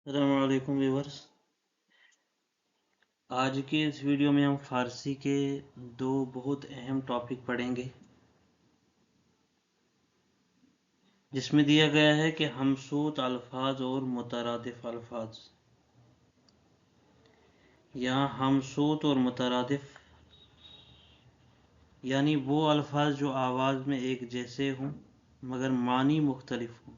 अस्सलामुअलैकुम व्यूअर्स। आज के इस वीडियो में हम फ़ारसी के दो बहुत अहम टॉपिक पढ़ेंगे, जिसमें दिया गया है कि हमसूत अल्फाज और मुतरादिफ अल्फाज। यहाँ हमसूत और मुतरादिफ यानी वो अल्फाज जो आवाज़ में एक जैसे हों मगर मानी मुख्तलिफ हों,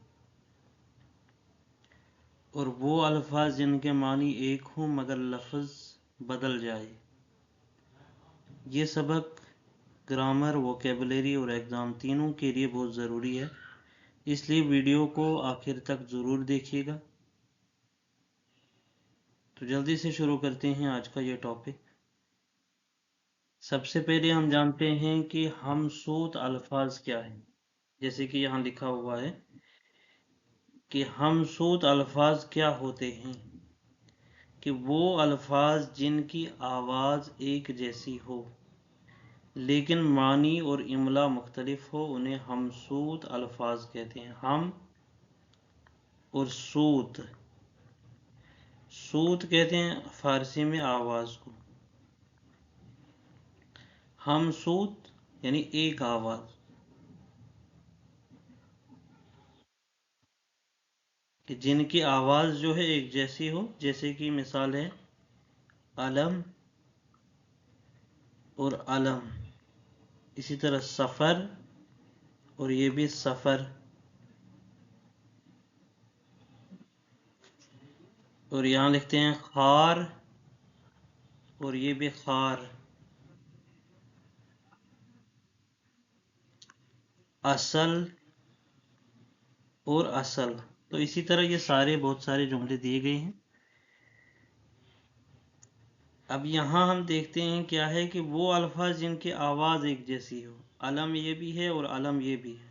और वो अल्फाज जिनके मानी एक हों मगर लफ्ज़ बदल जाए। ये सबक ग्रामर, वोकेबलरी और एग्ज़ाम तीनों के लिए बहुत ज़रूरी है, इसलिए वीडियो को आखिर तक ज़रूर देखिएगा। तो जल्दी से शुरू करते हैं आज का ये टॉपिक। सबसे पहले हम जानते हैं कि हमसूत अल्फाज क्या है। जैसे कि यहाँ लिखा हुआ है कि हमसूत अल्फाज क्या होते हैं, कि वो अल्फाज जिनकी आवाज़ एक जैसी हो लेकिन मानी और इमला मुख्तलिफ हो, उन्हें हमसूत अल्फाज कहते हैं। हम और सूत, सूत कहते हैं फारसी में आवाज़ को। हमसूत यानी एक आवाज़, कि जिनकी आवाज़ जो है एक जैसी हो। जैसे कि मिसाल है अलम और अलम, इसी तरह सफ़र और ये भी सफ़र, और यहाँ लिखते हैं खार और ये भी खार, असल और असल। तो इसी तरह ये सारे बहुत सारे जुमले दिए गए हैं। अब यहाँ हम देखते हैं क्या है कि वो अल्फाज जिनकी आवाज़ एक जैसी हो। अलम ये भी है और अलम ये भी है,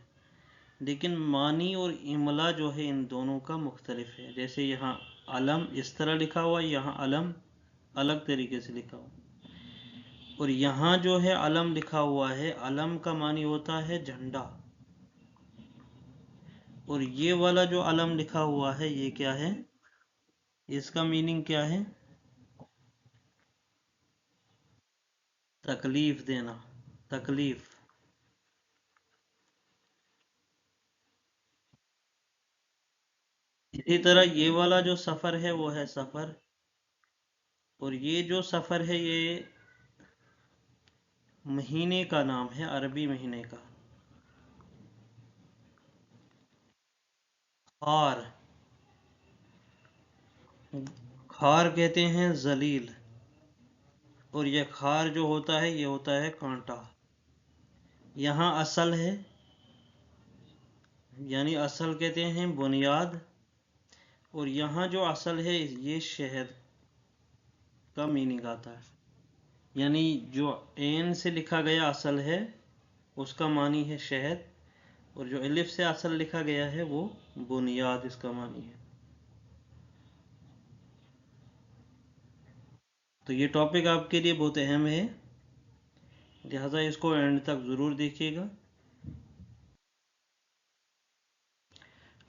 लेकिन मानी और इमला जो है इन दोनों का मुख्तलिफ है। जैसे यहाँ अलम इस तरह लिखा हुआ है, यहाँ अलम अलग तरीके से लिखा हुआ। और यहाँ जो है अलम लिखा हुआ है, अलम का मानी होता है झंडा, और ये वाला जो अलम लिखा हुआ है ये क्या है, इसका मीनिंग क्या है? तकलीफ देना, तकलीफ। इसी तरह ये वाला जो सफ़र है वो है सफ़र, और ये जो सफ़र है ये महीने का नाम है, अरबी महीने का। खार, खार कहते हैं जलील, और ये खार जो होता है ये होता है कांटा। यहाँ असल है, यानी असल कहते हैं बुनियाद, और यहाँ जो असल है ये शहद का मीनिंग आता है। यानी जो एन से लिखा गया असल है उसका मानी है शहद, और जो अलिफ से असल लिखा गया है वो बुनियाद, इसका मानी है। तो ये टॉपिक आपके लिए बहुत अहम है, लिहाजा इसको एंड तक ज़रूर देखिएगा।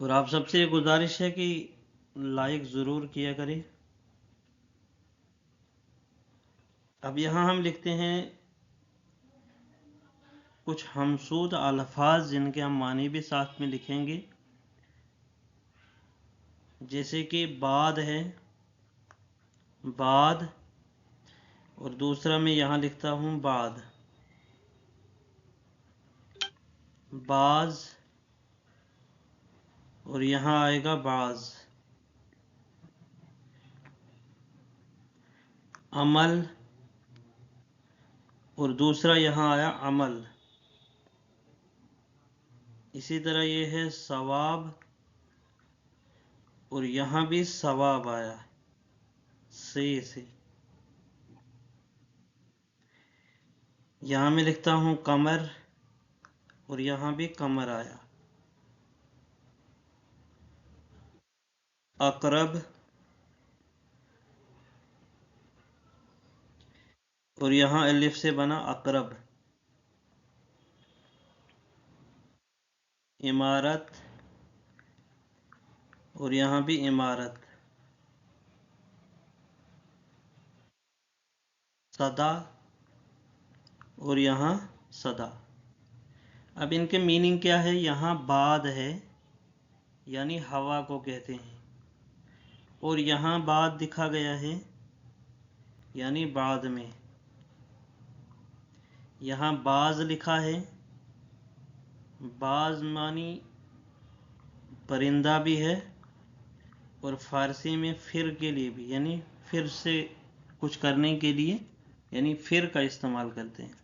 और आप सबसे गुजारिश है कि लाइक ज़रूर किया करें। अब यहाँ हम लिखते हैं कुछ हमसूद अल्फाज जिनके हम मानी भी साथ में लिखेंगे। जैसे कि बाद है, बाद, और दूसरा मैं यहाँ लिखता हूँ बाद, बाज, और यहाँ आएगा बाज, अमल, और दूसरा यहाँ आया अमल। इसी तरह ये है सवाब, और यहाँ भी सवाब आया से। यहाँ मैं लिखता हूँ कमर, और यहाँ भी कमर आया। अकरब, और यहाँ अलिफ से बना अकरब। इमारत, और यहाँ भी इमारत। सदा और यहाँ सदा। अब इनके मीनिंग क्या है? यहाँ बाद है यानी हवा को कहते हैं, और यहाँ बाद दिखा गया है यानी बाद में। यहाँ बाज लिखा है, बाज मानी परिंदा भी है, और फारसी में फिर के लिए भी, यानी फिर से कुछ करने के लिए, यानी फिर का इस्तेमाल करते हैं।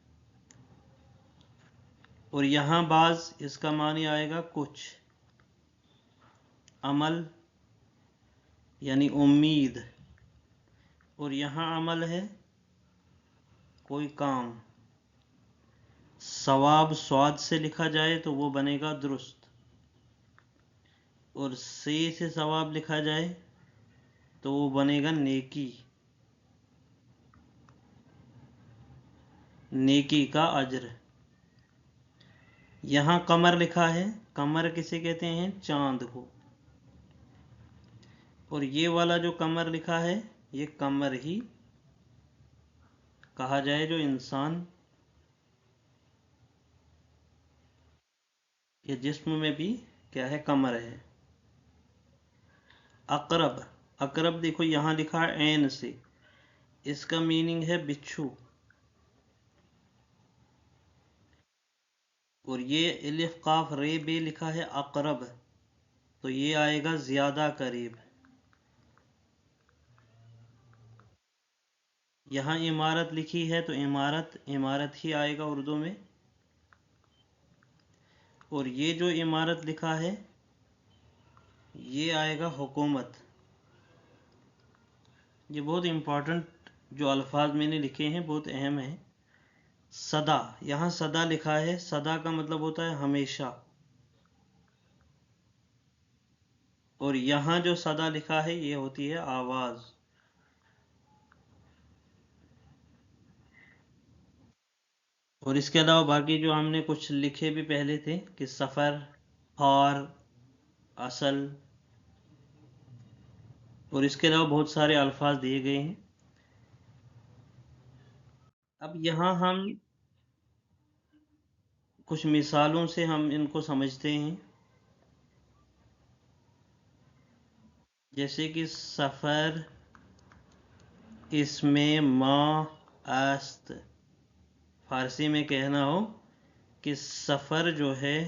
और यहाँ बाज इसका मानी आएगा कुछ, अमल यानी उम्मीद, और यहाँ अमल है कोई काम। सवाब स्वाद से लिखा जाए तो वो बनेगा दुरुस्त, और से सवाब लिखा जाए तो वो बनेगा नेकी, नेकी का अज्र। यहाँ कमर लिखा है, कमर किसे कहते हैं? चांद को। और ये वाला जो कमर लिखा है ये कमर ही कहा जाए जो इंसान ये जिस्म में भी क्या है? कमर है। अकरब, अकरब देखो यहाँ लिखा है ऐन से, इसका मीनिंग है बिच्छू। और ये इलिफ काफ रे बे लिखा है अकरब, तो ये आएगा ज्यादा करीब। यहाँ इमारत लिखी है तो इमारत, इमारत ही आएगा उर्दू में। और ये जो इमारत लिखा है ये आएगा हुकूमत। ये बहुत इम्पोर्टेंट जो अल्फाज मैंने लिखे हैं बहुत अहम है। सदा, यहाँ सदा लिखा है, सदा का मतलब होता है हमेशा। और यहाँ जो सदा लिखा है ये होती है आवाज। और इसके अलावा बाकी जो हमने कुछ लिखे भी पहले थे कि सफ़र और असल, और इसके अलावा बहुत सारे अल्फाज दिए गए हैं। अब यहाँ हम कुछ मिसालों से हम इनको समझते हैं। जैसे कि सफ़र, इसमें माँ आस्त, फारसी में कहना हो कि सफ़र जो है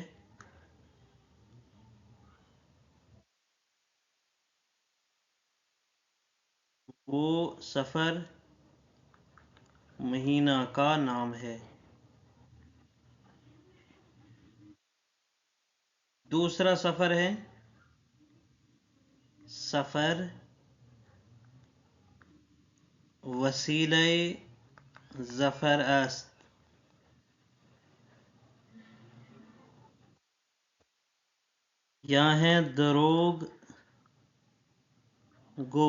वो सफ़र महीना का नाम है। दूसरा सफ़र है सफ़र वसीले ज़फ़र است। यहाँ है दरोग गो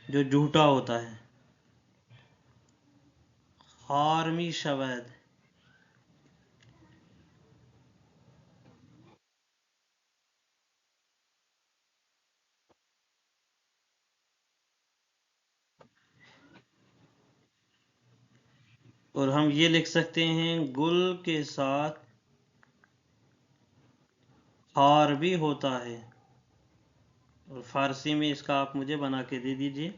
जो झूठा होता है। हारमी शवद, और हम ये लिख सकते हैं गुल के साथ हार भी होता है। और फारसी में इसका आप मुझे बना के दे दीजिए।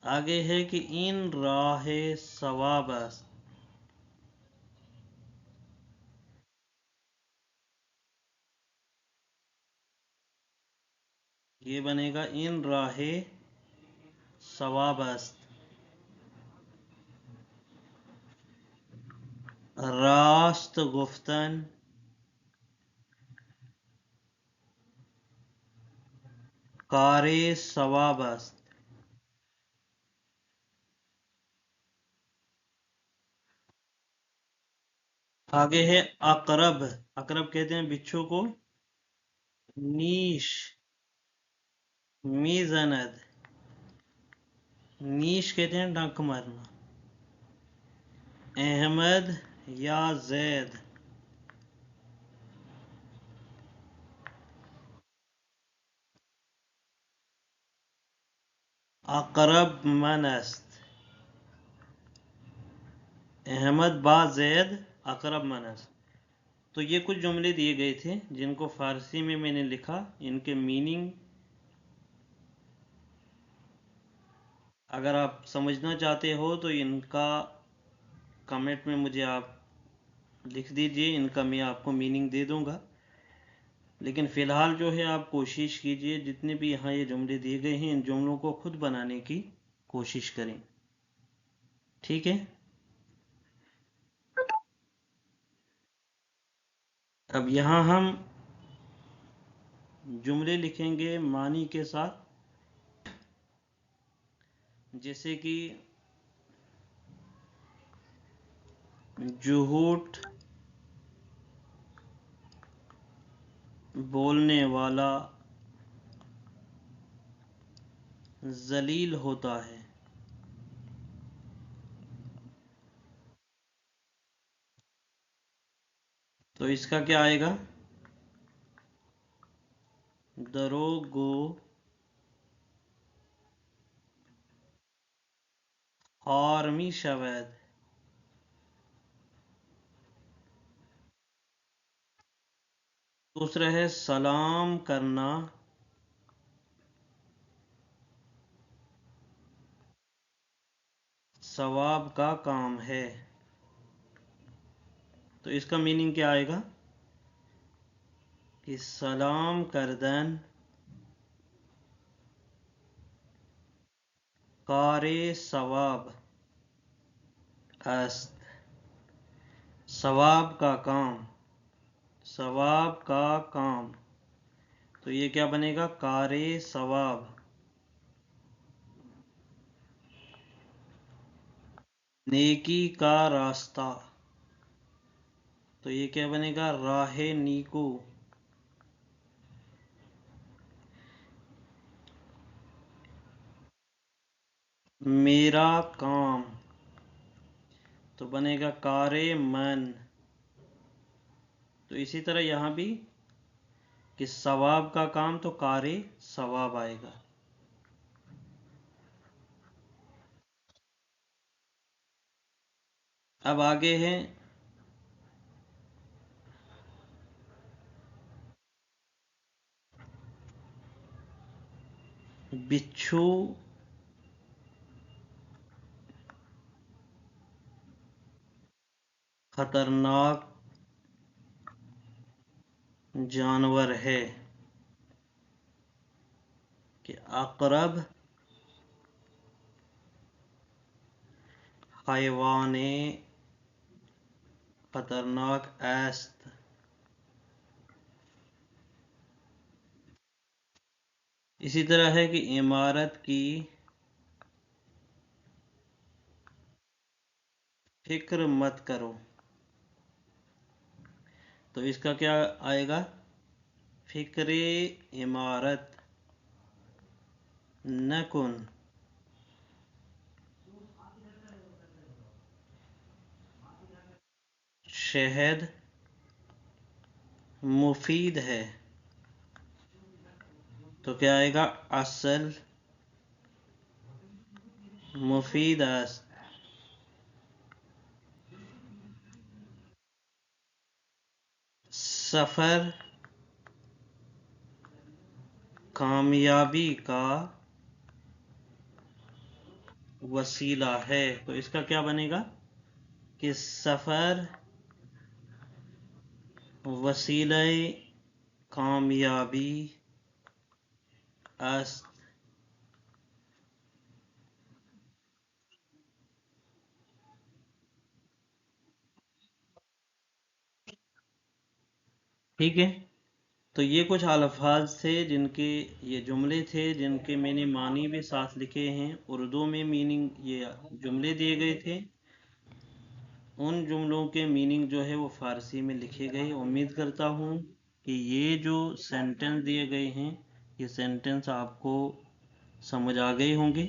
आगे है कि इन राह सवाब است, ये बनेगा इन राह सवाब است। रास्त गुफ्तन कारे सवाब است। आगे है अकरब, अकरब कहते हैं बिच्छू को। नीश मीजनद, नीश कहते हैं डंक मारना। अहमद या जैद, अकरब मन است। अहमद बा जैद अकरब मन است। तो ये कुछ जुमले दिए गए थे जिनको फारसी में मैंने लिखा। इनके मीनिंग अगर आप समझना चाहते हो तो इनका कमेंट में मुझे आप लिख दीजिए, इनका मैं आपको मीनिंग दे दूंगा। लेकिन फ़िलहाल जो है आप कोशिश कीजिए जितने भी यहाँ ये जुमले दिए गए हैं इन जुमलों को खुद बनाने की कोशिश करें। ठीक है। अब यहाँ हम जुमले लिखेंगे मानी के साथ, जैसे कि झूठ बोलने वाला जलील होता है। तो इसका क्या आएगा? दरोगो हारमी शवैद। दूसरा है सलाम करना सवाब का काम है। तो इसका मीनिंग क्या आएगा कि सलाम करदन कारे सवाब است। सवाब का काम, सवाब का काम। तो ये क्या बनेगा? कारे सवाब। नेकी का रास्ता। तो ये क्या बनेगा? राहे नीको। मेरा काम तो बनेगा कारे मन। तो इसी तरह यहाँ भी कि सवाब का काम तो कारे सवाब आएगा। अब आगे है बिच्छू खतरनाक जानवर है। कि अकरब हैवाने खतरनाक است। इसी तरह है कि इमारत की फिक्र मत करो। तो इसका क्या आएगा? फिक्रे इमारत नकुन। शहद मुफीद है। तो क्या आएगा? असल मुफीद است। सफर कामयाबी का वसीला है। तो इसका क्या बनेगा कि सफर वसीला कामयाबी است। ठीक है। तो ये कुछ अल्फाज थे जिनके, ये जुमले थे जिनके मैंने मानी भी साथ लिखे हैं। उर्दू में मीनिंग ये जुमले दिए गए थे। उन जुमलों के मीनिंग जो है वो फारसी में लिखे गए। उम्मीद करता हूँ कि ये जो सेंटेंस दिए गए हैं ये सेंटेंस आपको समझ आ गए होंगे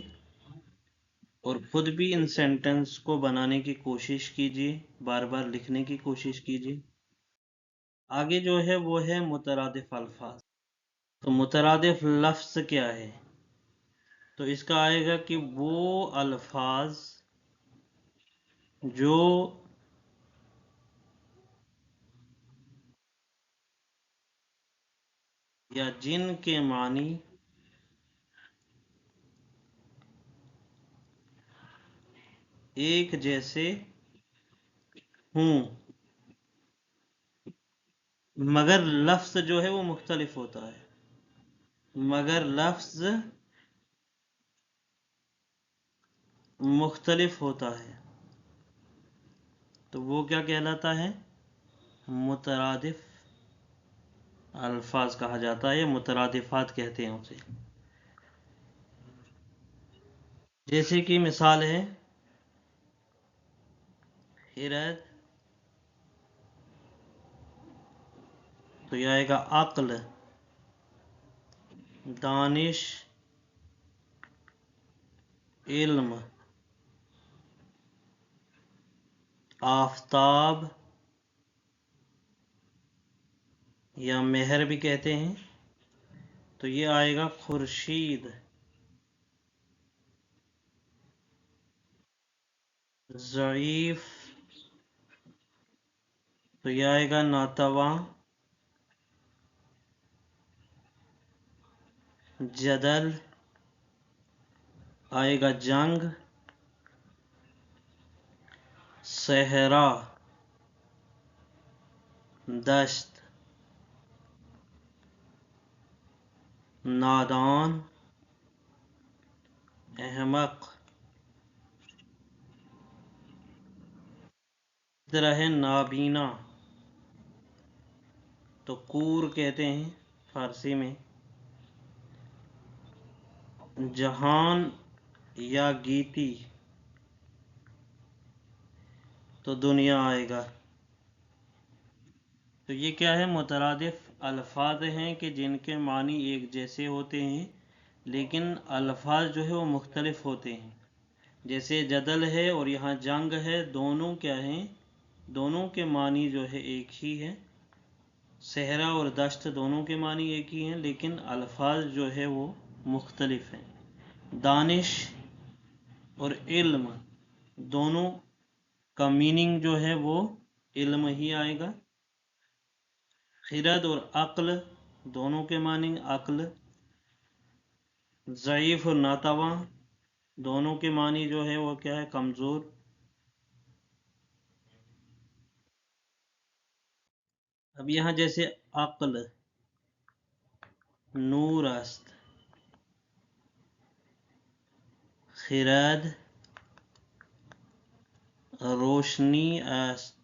और खुद भी इन सेंटेंस को बनाने की कोशिश कीजिए, बार बार लिखने की कोशिश कीजिए। आगे जो है वो है मुतरादिफ अल्फाज। तो मुतरादिफ लफ्ज़ क्या है? تو اس کا آئے گا کہ وہ الفاظ جو یا جن کے معنی ایک جیسے ہوں مگر لفظ جو ہے وہ مختلف ہوتا ہے، مگر لفظ مختلف ہوتا ہے، تو وہ کیا کہلاتا ہے؟ مترادف الفاظ کہا جاتا ہے، مترادفات کہتے ہیں اسے۔ جیسے کہ مثال ہے خرد، تو یہ آئے گا عقل، دانش، علم، آفتاب یا مہر بھی کہتے ہیں، تو یہ آئے گا خورشید، ضعیف، تو یہ آئے گا ناتواں، جدل آئے گا جنگ، صحرا دشت، نادان احمق، اس طرح ہے نابینا، تو کور کہتے ہیں فارسی میں، جہان یا گیتی، تو دنیا آئے گا۔ تو یہ کیا ہے؟ مترادف الفاظ ہیں کہ جن کے معنی ایک جیسے ہوتے ہیں لیکن الفاظ جو ہے وہ مختلف ہوتے ہیں۔ جیسے جدل ہے اور یہاں جنگ ہے، دونوں کیا ہیں؟ دونوں کے معنی جو ہے ایک ہی ہے۔ صحرا اور دشت دونوں کے معنی ایک ہی ہیں لیکن الفاظ جو ہے وہ مختلف ہیں۔ دانش اور علم دونوں کا میننگ جو ہے وہ علم ہی آئے گا۔ خرد اور عقل دونوں کے معنی عقل۔ ضعیف اور ناتواں دونوں کے معنی جو ہے وہ کیا ہے؟ کمزور۔ اب یہاں جیسے عقل نور است، خرد روشنی است،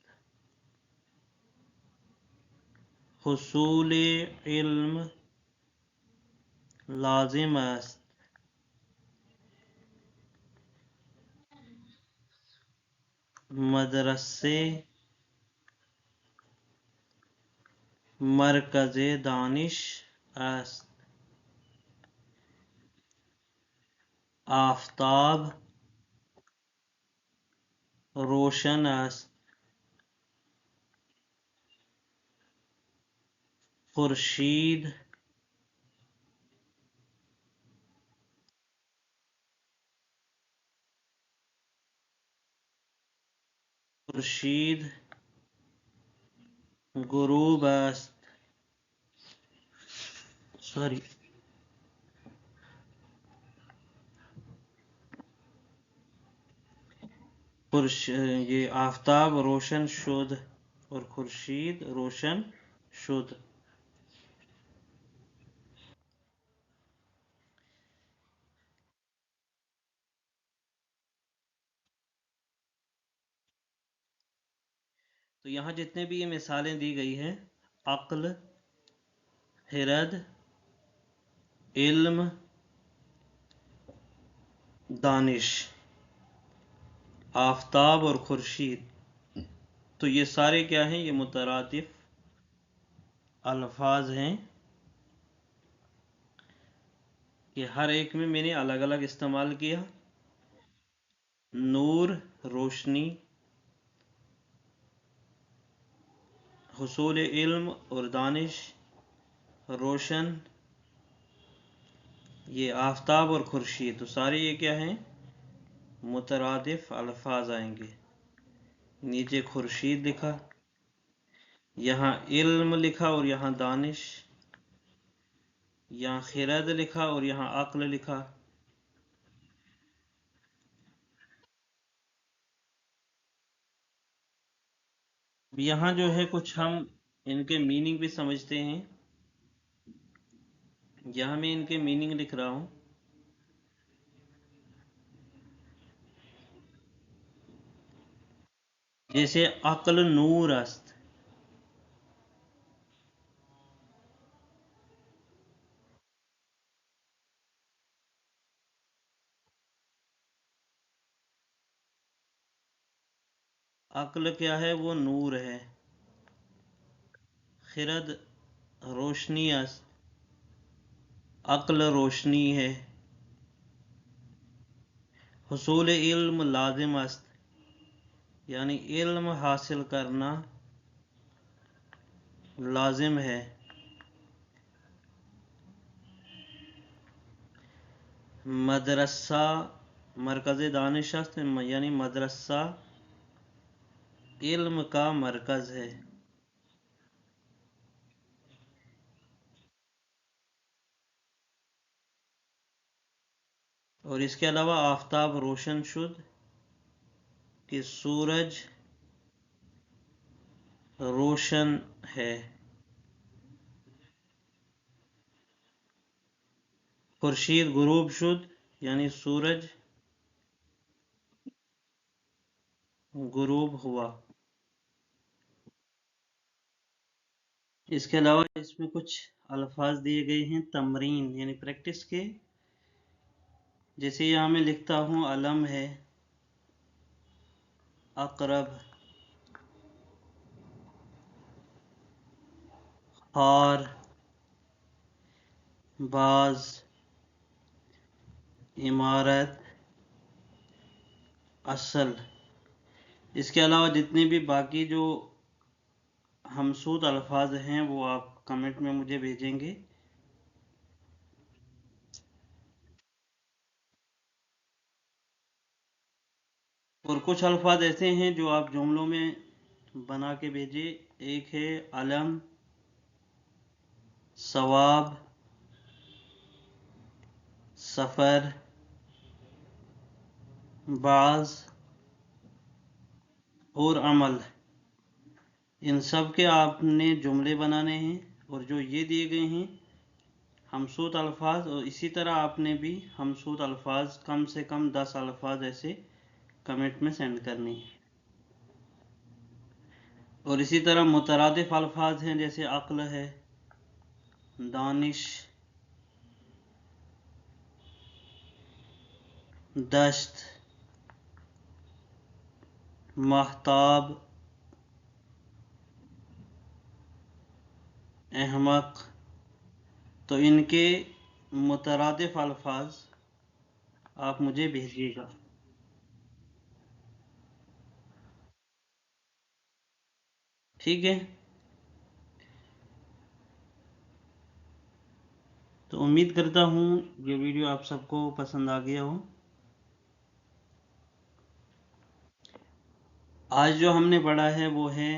حصول علم لازم است، مدرسه مرکز دانش است، آفتاب روشن است، خورشید غروب است، سوری یہ آفتاب روشن شد اور خورشید روشن شد۔ تو یہاں جتنے بھی یہ مثالیں دی گئی ہیں، عقل، خرد، علم، دانش، آفتاب اور خورشید، تو یہ سارے کیا ہیں؟ یہ مترادف الفاظ ہیں کہ ہر ایک میں نے الگ الگ استعمال کیا۔ نور روشنی، حصول علم اور دانش، روشن ये आफ्ताब और खुर्शीद, तो सारे ये क्या हैं, मुतरादिफ अल्फाज आएंगे। नीचे खुर्शीद लिखा, यहाँ इल्म लिखा और यहाँ दानिश, यहाँ खिरद लिखा और यहाँ अक्ल लिखा। यहाँ जो है कुछ हम इनके मीनिंग भी समझते हैं। यहाँ मैं इनके मीनिंग लिख रहा हूँ। जैसे अक्ल नूर است, अक्ल क्या है, वो नूर है। खिरद रोशनी است, अक्ल रोशनी है। हुसूल इल्म लाजिम است, यानी इल्म हासिल करना लाजिम है। मदरसा मरकज़ दानिश است, यानी मदरसा इल्म का मरकज़ है। और इसके अलावा आफ्ताब रोशन शुद, कि सूरज रोशन है। खुर्शीद गुरूब शुद, यानी सूरज गुरूब हुआ। इसके अलावा इसमें कुछ अल्फाज दिए गए हैं तमरीन, यानी प्रैक्टिस के। जैसे यहाँ मैं लिखता हूँ, अलम है, अकरब, खार, बाज, इमारत, असल। इसके अलावा जितने भी बाकी जो हमसूद अल्फाज हैं वो आप कमेंट में मुझे भेजेंगे। और कुछ अल्फाज ऐसे हैं जो आप जुमलों में बना के भेजिए। एक है अलम, सवाब, सफ़र, बाज और अमल। इन सब के आपने जुमले बनाने हैं। और जो ये दिए गए हैं हमसूद अल्फाज, और इसी तरह आपने भी हमसूद अल्फाज कम से कम 10 अल्फाज ऐसे कमेंट में सेंड करनी है। और इसी तरह मुतरादिफ अल्फाज हैं, जैसे अक्ल है, दानिश, दश्त, महताब, अहमक। तो इनके मुतरादिफ अल्फाज आप मुझे भेजिएगा। ठीक है, तो उम्मीद करता हूँ ये वीडियो आप सबको पसंद आ गया हो। आज जो हमने पढ़ा है वो है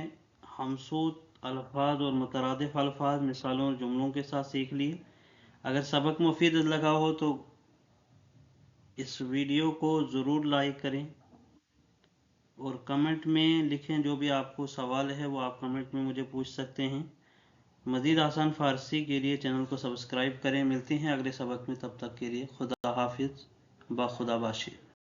हमसूद अल्फाज और मुतरादिफ अल्फाज, मिसालों और जुमलों के साथ सीख लिए। अगर सबक मुफीद लगा हो तो इस वीडियो को ज़रूर लाइक करें और कमेंट में लिखें। जो भी आपको सवाल है वो आप कमेंट में मुझे पूछ सकते हैं। मज़ीद आसान फ़ारसी के लिए चैनल को सब्सक्राइब करें। मिलते हैं अगले सबक में, तब तक के लिए खुदा हाफिज़, बाखुदा बाशी।